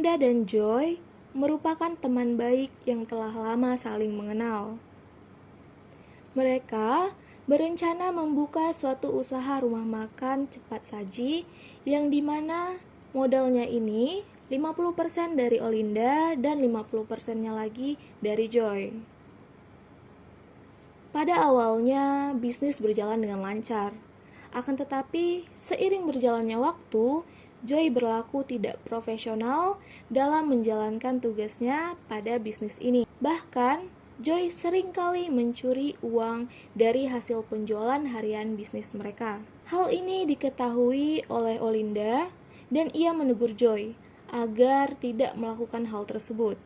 Olinda dan Joy merupakan teman baik yang telah lama saling mengenal. Mereka berencana membuka suatu usaha rumah makan cepat saji yang dimana modalnya ini 50% dari Olinda dan 50%-nya lagi dari Joy. Pada awalnya bisnis berjalan dengan lancar. Akan tetapi seiring berjalannya waktu, Joy berlaku tidak profesional dalam menjalankan tugasnya pada bisnis ini. Bahkan Joy seringkali mencuri uang dari hasil penjualan harian bisnis mereka. Hal ini diketahui oleh Olinda dan ia menegur Joy agar tidak melakukan hal tersebut.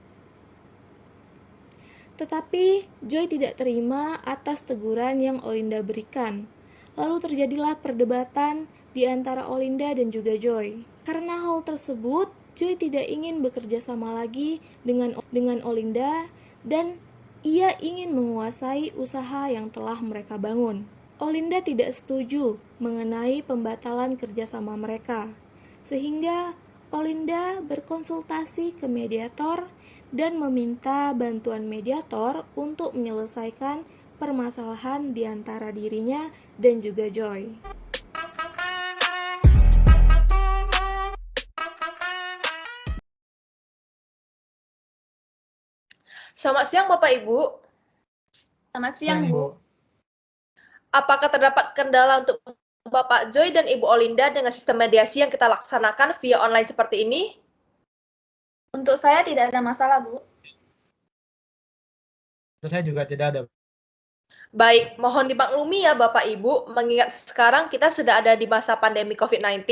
Tetapi Joy tidak terima atas teguran yang Olinda berikan. Lalu terjadilah perdebatan di antara Olinda dan juga Joy. Karena hal tersebut, Joy tidak ingin bekerja sama lagi dengan Olinda dan ia ingin menguasai usaha yang telah mereka bangun. Olinda tidak setuju mengenai pembatalan kerjasama mereka, sehingga Olinda berkonsultasi ke mediator dan meminta bantuan mediator untuk menyelesaikan permasalahan di antara dirinya dan juga Joy. Selamat siang Bapak Ibu. Selamat siang, Bu. Apakah terdapat kendala untuk Bapak Joy dan Ibu Olinda dengan sistem mediasi yang kita laksanakan via online seperti ini? Untuk saya tidak ada masalah, Bu. Untuk saya juga tidak ada. Baik, mohon dimaklumi ya Bapak Ibu, mengingat sekarang kita sudah ada di masa pandemi COVID-19,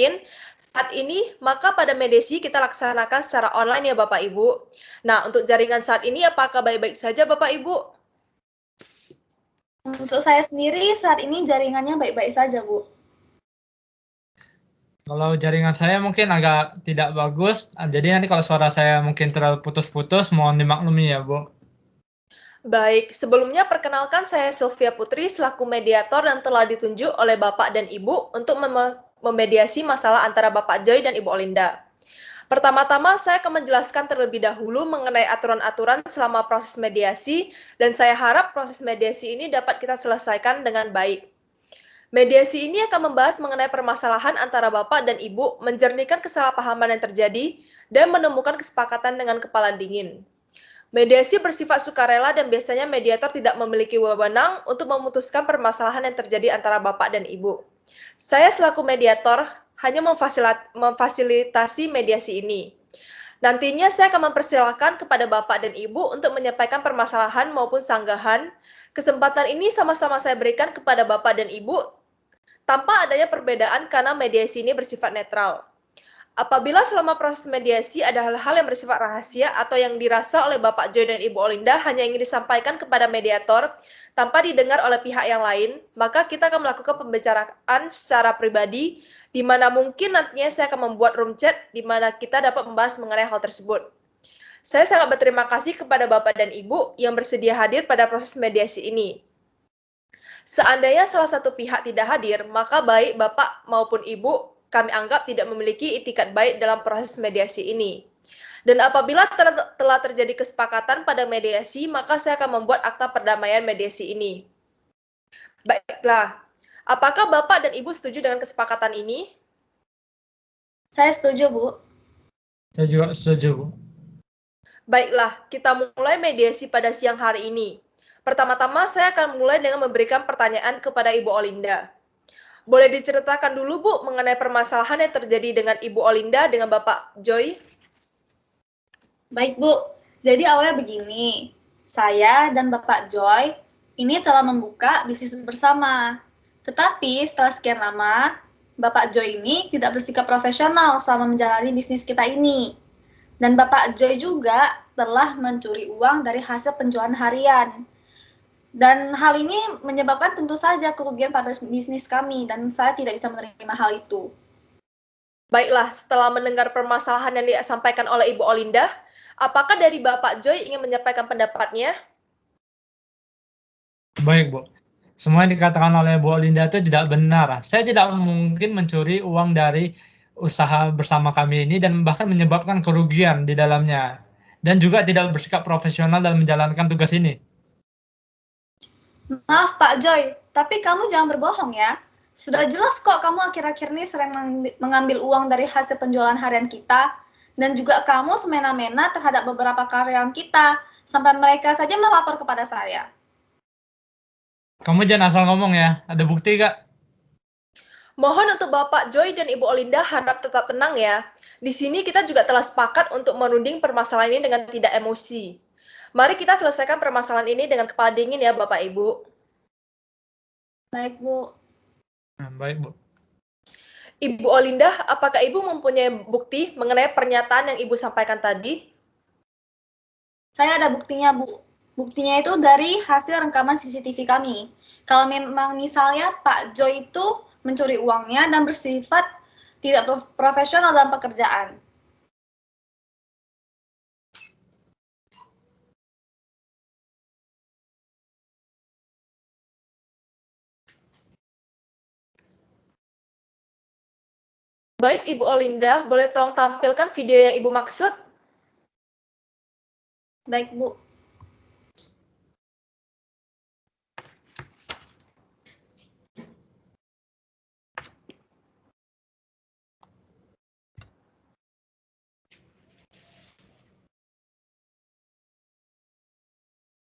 saat ini maka pada mediasi kita laksanakan secara online ya Bapak Ibu. Nah, untuk jaringan saat ini apakah baik-baik saja Bapak Ibu? Untuk saya sendiri saat ini jaringannya baik-baik saja, Bu. Kalau jaringan saya mungkin agak tidak bagus, jadi nanti kalau suara saya mungkin terlalu putus-putus, mohon dimaklumi ya, Bu. Baik, sebelumnya perkenalkan saya Sylvia Putri selaku mediator dan telah ditunjuk oleh Bapak dan Ibu untuk memediasi masalah antara Bapak Joy dan Ibu Olinda. Pertama-tama saya akan menjelaskan terlebih dahulu mengenai aturan-aturan selama proses mediasi dan saya harap proses mediasi ini dapat kita selesaikan dengan baik. Mediasi ini akan membahas mengenai permasalahan antara Bapak dan Ibu, menjernihkan kesalahpahaman yang terjadi, dan menemukan kesepakatan dengan kepala dingin. Mediasi bersifat sukarela dan biasanya mediator tidak memiliki wewenang untuk memutuskan permasalahan yang terjadi antara Bapak dan Ibu. Saya selaku mediator hanya memfasilitasi mediasi ini. Nantinya saya akan mempersilahkan kepada Bapak dan Ibu untuk menyampaikan permasalahan maupun sanggahan. Kesempatan ini sama-sama saya berikan kepada Bapak dan Ibu tanpa adanya perbedaan karena mediasi ini bersifat netral. Apabila selama proses mediasi ada hal-hal yang bersifat rahasia atau yang dirasa oleh Bapak Joy dan Ibu Olinda hanya ingin disampaikan kepada mediator tanpa didengar oleh pihak yang lain, maka kita akan melakukan pembicaraan secara pribadi, di mana mungkin nantinya saya akan membuat room chat di mana kita dapat membahas mengenai hal tersebut. Saya sangat berterima kasih kepada Bapak dan Ibu yang bersedia hadir pada proses mediasi ini. Seandainya salah satu pihak tidak hadir, maka baik Bapak maupun Ibu kami anggap tidak memiliki itikat baik dalam proses mediasi ini. Dan apabila telah terjadi kesepakatan pada mediasi, maka saya akan membuat akta perdamaian mediasi ini. Baiklah, apakah Bapak dan Ibu setuju dengan kesepakatan ini? Saya setuju, Bu. Saya juga setuju, Bu. Baiklah, kita mulai mediasi pada siang hari ini. Pertama-tama saya akan mulai dengan memberikan pertanyaan kepada Ibu Olinda. Boleh diceritakan dulu, Bu, mengenai permasalahan yang terjadi dengan Ibu Olinda dengan Bapak Joy? Baik, Bu. Jadi awalnya begini, saya dan Bapak Joy ini telah membuka bisnis bersama. Tetapi setelah sekian lama, Bapak Joy ini tidak bersikap profesional selama menjalani bisnis kita ini. Dan Bapak Joy juga telah mencuri uang dari hasil penjualan harian. Dan hal ini menyebabkan tentu saja kerugian pada bisnis kami dan saya tidak bisa menerima hal itu. Baiklah, setelah mendengar permasalahan yang disampaikan oleh Ibu Olinda, apakah dari Bapak Joy ingin menyampaikan pendapatnya? Baik, Bu. Semua yang dikatakan oleh Bu Olinda itu tidak benar. Saya tidak mungkin mencuri uang dari usaha bersama kami ini dan bahkan menyebabkan kerugian di dalamnya. Dan juga tidak bersikap profesional dalam menjalankan tugas ini. Maaf Pak Joy, tapi kamu jangan berbohong ya. Sudah jelas kok kamu akhir-akhir ini sering mengambil uang dari hasil penjualan harian kita, dan juga kamu semena-mena terhadap beberapa karyawan kita, sampai mereka saja melapor kepada saya. Kamu jangan asal ngomong ya, ada bukti Kak? Mohon untuk Bapak Joy dan Ibu Olinda harap tetap tenang ya. Di sini kita juga telah sepakat untuk menuding permasalahan ini dengan tidak emosi. Mari kita selesaikan permasalahan ini dengan kepala dingin ya Bapak Ibu. Baik Bu. Baik Bu. Ibu Olinda, apakah Ibu mempunyai bukti mengenai pernyataan yang Ibu sampaikan tadi? Saya ada buktinya Bu. Buktinya itu dari hasil rekaman CCTV kami. Kalau memang misalnya Pak Joy itu mencuri uangnya dan bersifat tidak profesional dalam pekerjaan. Baik, Ibu Olinda, boleh tolong tampilkan video yang Ibu maksud? Baik, Bu.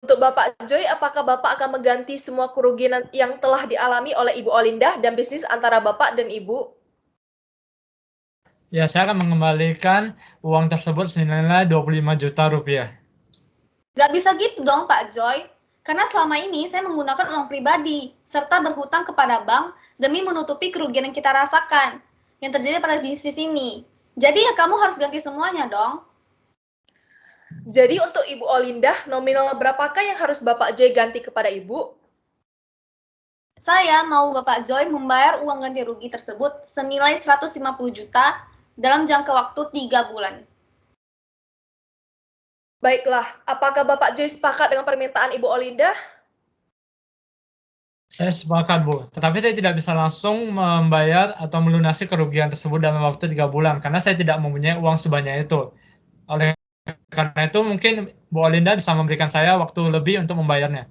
Untuk Bapak Joy, apakah Bapak akan mengganti semua kerugian yang telah dialami oleh Ibu Olinda dan bisnis antara Bapak dan Ibu? Ya, saya akan mengembalikan uang tersebut senilai 25 juta rupiah. Nggak bisa gitu dong, Pak Joy. Karena selama ini saya menggunakan uang pribadi, serta berhutang kepada bank demi menutupi kerugian yang kita rasakan, yang terjadi pada bisnis ini. Jadi ya kamu harus ganti semuanya dong. Jadi untuk Ibu Olinda, nominal berapakah yang harus Bapak Joy ganti kepada Ibu? Saya mau Bapak Joy membayar uang ganti rugi tersebut senilai 150 juta dalam jangka waktu 3 bulan. Baiklah, apakah Bapak Joy sepakat dengan permintaan Ibu Olinda? Saya sepakat, Bu. Tetapi saya tidak bisa langsung membayar atau melunasi kerugian tersebut dalam waktu 3 bulan, karena saya tidak mempunyai uang sebanyak itu. Oleh karena itu, mungkin Bu Olinda bisa memberikan saya waktu lebih untuk membayarnya.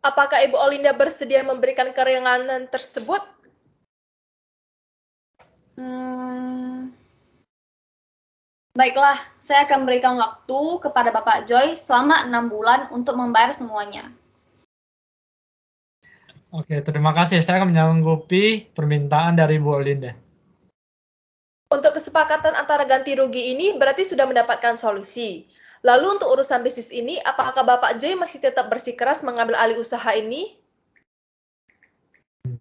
Apakah Ibu Olinda bersedia memberikan keringanan tersebut? Baiklah, saya akan berikan waktu kepada Bapak Joy selama 6 bulan untuk membayar semuanya. Oke, terima kasih. Saya akan menyanggupi permintaan dari Bu Olinda. Untuk kesepakatan antara ganti rugi ini berarti sudah mendapatkan solusi. Lalu untuk urusan bisnis ini, apakah Bapak Joy masih tetap bersikeras mengambil alih usaha ini?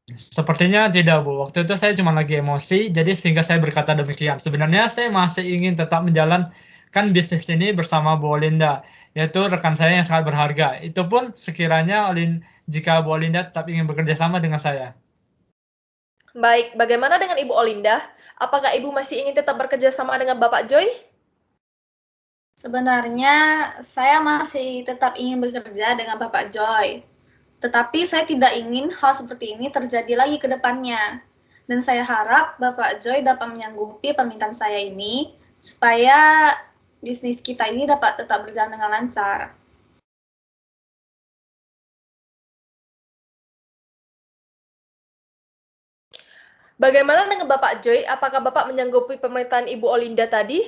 Sepertinya tidak, Bu. Waktu itu saya cuma lagi emosi, jadi sehingga saya berkata demikian. Sebenarnya saya masih ingin tetap menjalankan bisnis ini bersama Bu Olinda, yaitu rekan saya yang sangat berharga. Itu pun sekiranya jika Bu Olinda tetap ingin bekerja sama dengan saya. Baik, bagaimana dengan Ibu Olinda? Apakah Ibu masih ingin tetap bekerja sama dengan Bapak Joy? Sebenarnya saya masih tetap ingin bekerja dengan Bapak Joy. Tetapi saya tidak ingin hal seperti ini terjadi lagi ke depannya. Dan saya harap Bapak Joy dapat menyanggupi permintaan saya ini supaya bisnis kita ini dapat tetap berjalan dengan lancar. Bagaimana dengan Bapak Joy? Apakah Bapak menyanggupi permintaan Ibu Olinda tadi?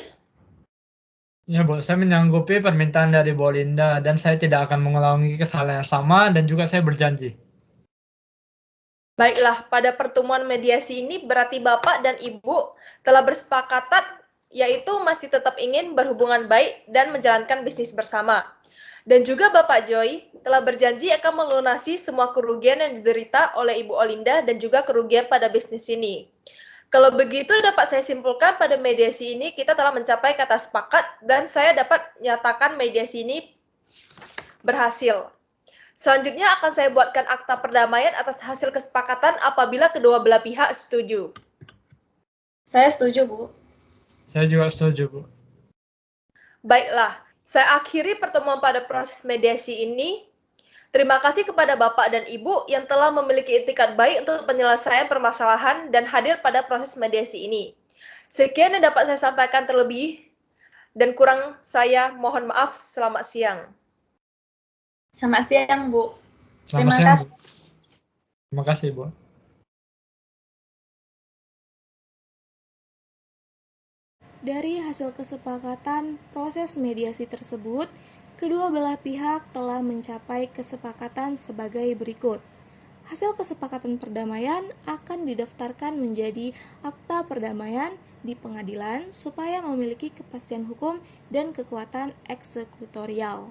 Ya, Bu, saya menyanggupi permintaan dari Bu Olinda dan saya tidak akan mengulangi kesalahan yang sama dan juga saya berjanji. Baiklah, pada pertemuan mediasi ini berarti Bapak dan Ibu telah bersepakatan yaitu masih tetap ingin berhubungan baik dan menjalankan bisnis bersama. Dan juga Bapak Joy telah berjanji akan melunasi semua kerugian yang diderita oleh Ibu Olinda dan juga kerugian pada bisnis ini. Kalau begitu dapat saya simpulkan pada mediasi ini kita telah mencapai kata sepakat dan saya dapat nyatakan mediasi ini berhasil. Selanjutnya akan saya buatkan akta perdamaian atas hasil kesepakatan apabila kedua belah pihak setuju. Saya setuju, Bu. Saya juga setuju, Bu. Baiklah, saya akhiri pertemuan pada proses mediasi ini. Terima kasih kepada Bapak dan Ibu yang telah memiliki itikat baik untuk penyelesaian permasalahan dan hadir pada proses mediasi ini. Sekian yang dapat saya sampaikan terlebih, dan kurang saya mohon maaf. Selamat siang. Selamat siang, Bu. Selamat Terima siang, kasih. Bu. Terima kasih, Bu. Dari hasil kesepakatan proses mediasi tersebut, kedua belah pihak telah mencapai kesepakatan sebagai berikut. Hasil kesepakatan perdamaian akan didaftarkan menjadi akta perdamaian di pengadilan supaya memiliki kepastian hukum dan kekuatan eksekutorial.